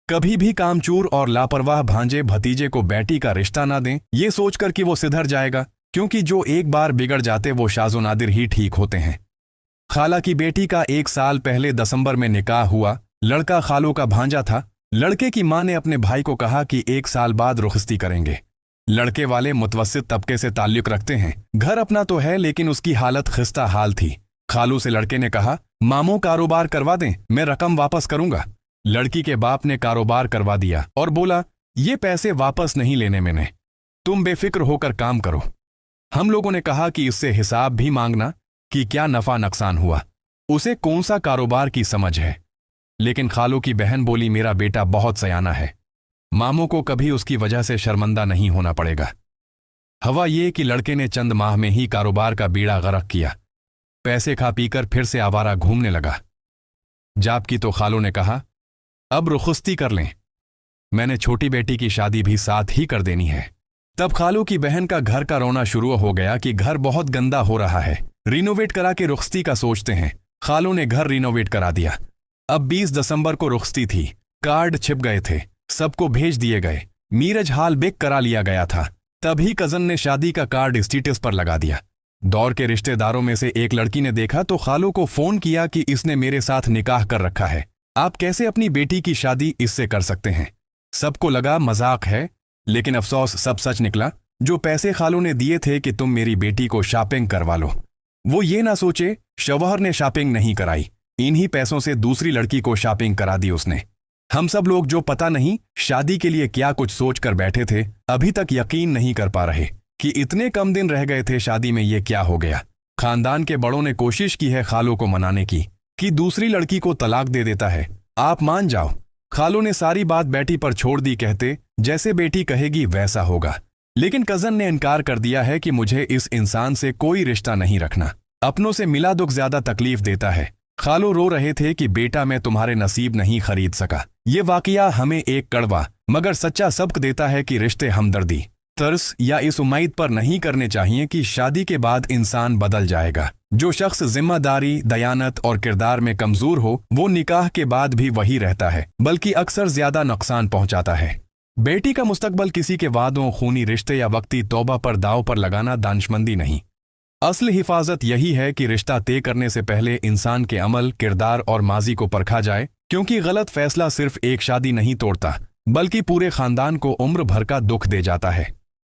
कभी भी कामचोर और लापरवाह भांजे भतीजे को बेटी का रिश्ता ना दें, ये सोचकर कि वो सिधर जाएगा, क्योंकि जो एक बार बिगड़ जाते वो शाज़ो नादिर ही ठीक होते हैं। खाला की बेटी का 1 साल पहले दिसंबर में निकाह हुआ। लड़का खालों का भांजा था। लड़के की मां ने अपने भाई को कहा कि 1 साल बाद रुखसती करेंगे। लड़के वाले मुतवस्सित तबके से ताल्लुक रखते हैं, घर अपना तो है लेकिन उसकी हालत खिस्ता हाल थी। खालू से लड़के ने कहा, मामो कारोबार करवा दें, मैं रकम वापस करूंगा। लड़की के बाप ने कारोबार करवा दिया और बोला, ये पैसे वापस नहीं लेने मैंने, तुम बेफिक्र होकर काम करो। हम लोगों ने कहा कि इससे हिसाब भी मांगना कि क्या नफा नुकसान हुआ, उसे कौन सा कारोबार की समझ है। लेकिन खालू की बहन बोली, मेरा बेटा बहुत सयाना है, मामों को कभी उसकी वजह से शर्मंदा नहीं होना पड़ेगा। हवा ये कि लड़के ने चंद माह में ही कारोबार का बीड़ा गरक किया। पैसे खा पीकर फिर से आवारा घूमने लगा। जाप की तो खालू ने कहा, अब रुखसती कर लें, मैंने छोटी बेटी की शादी भी साथ ही कर देनी है। तब खालू की बहन का घर का रोना शुरू हो गया कि घर बहुत गंदा हो रहा है, रिनोवेट करा के रुखसती का सोचते हैं। खालू ने घर रिनोवेट करा दिया। अब 20 दिसंबर को रुखसती थी। कार्ड छिप गए थे, सबको भेज दिए गए। मीरज हाल बेक करा लिया गया था। तभी कजन ने शादी का कार्ड स्टेटस पर लगा दिया। दौर के रिश्तेदारों में से एक लड़की ने देखा तो खालू को फोन किया कि इसने मेरे साथ निकाह कर रखा है, आप कैसे अपनी बेटी की शादी इससे कर सकते हैं। सबको लगा मजाक है, लेकिन अफसोस सब सच निकला। जो पैसे खालू ने दिए थे कि तुम मेरी बेटी को शॉपिंग करवा लो, वो ये ना सोचे शौहर ने शॉपिंग नहीं कराई, इन्हीं पैसों से दूसरी लड़की को शॉपिंग करा दी उसने। हम सब लोग जो पता नहीं शादी के लिए क्या कुछ सोच कर बैठे थे, अभी तक यकीन नहीं कर पा रहे कि इतने कम दिन रह गए थे शादी में, ये क्या हो गया। खानदान के बड़ों ने कोशिश की है खालू को मनाने की कि दूसरी लड़की को तलाक दे देता है, आप मान जाओ। खालू ने सारी बात बेटी पर छोड़ दी, कहते जैसे बेटी कहेगी वैसा होगा। लेकिन कजन ने इनकार कर दिया है कि मुझे इस इंसान से कोई रिश्ता नहीं रखना, अपनों से मिला दुख ज्यादा तकलीफ देता है। खालू रो रहे थे कि बेटा मैं तुम्हारे नसीब नहीं खरीद सका। ये वाकया हमें एक कड़वा मगर सच्चा सबक देता है कि रिश्ते हमदर्दी, तरस या इस उम्मीद पर नहीं करने चाहिए कि शादी के बाद इंसान बदल जाएगा। जो शख्स जिम्मेदारी, दयानत और किरदार में कमजोर हो वो निकाह के बाद भी वही रहता है, बल्कि अक्सर ज्यादा नुकसान पहुंचाता है। बेटी का मुस्तकबल किसी के वादों, खूनी रिश्ते या वक्ती तौबा पर दाव पर लगाना दानिशमंदी नहीं। असल हिफाजत यही है कि रिश्ता तय करने से पहले इंसान के अमल, किरदार और माजी को परखा जाए, क्योंकि गलत फैसला सिर्फ एक शादी नहीं तोड़ता बल्कि पूरे खानदान को उम्र भर का दुख दे जाता है।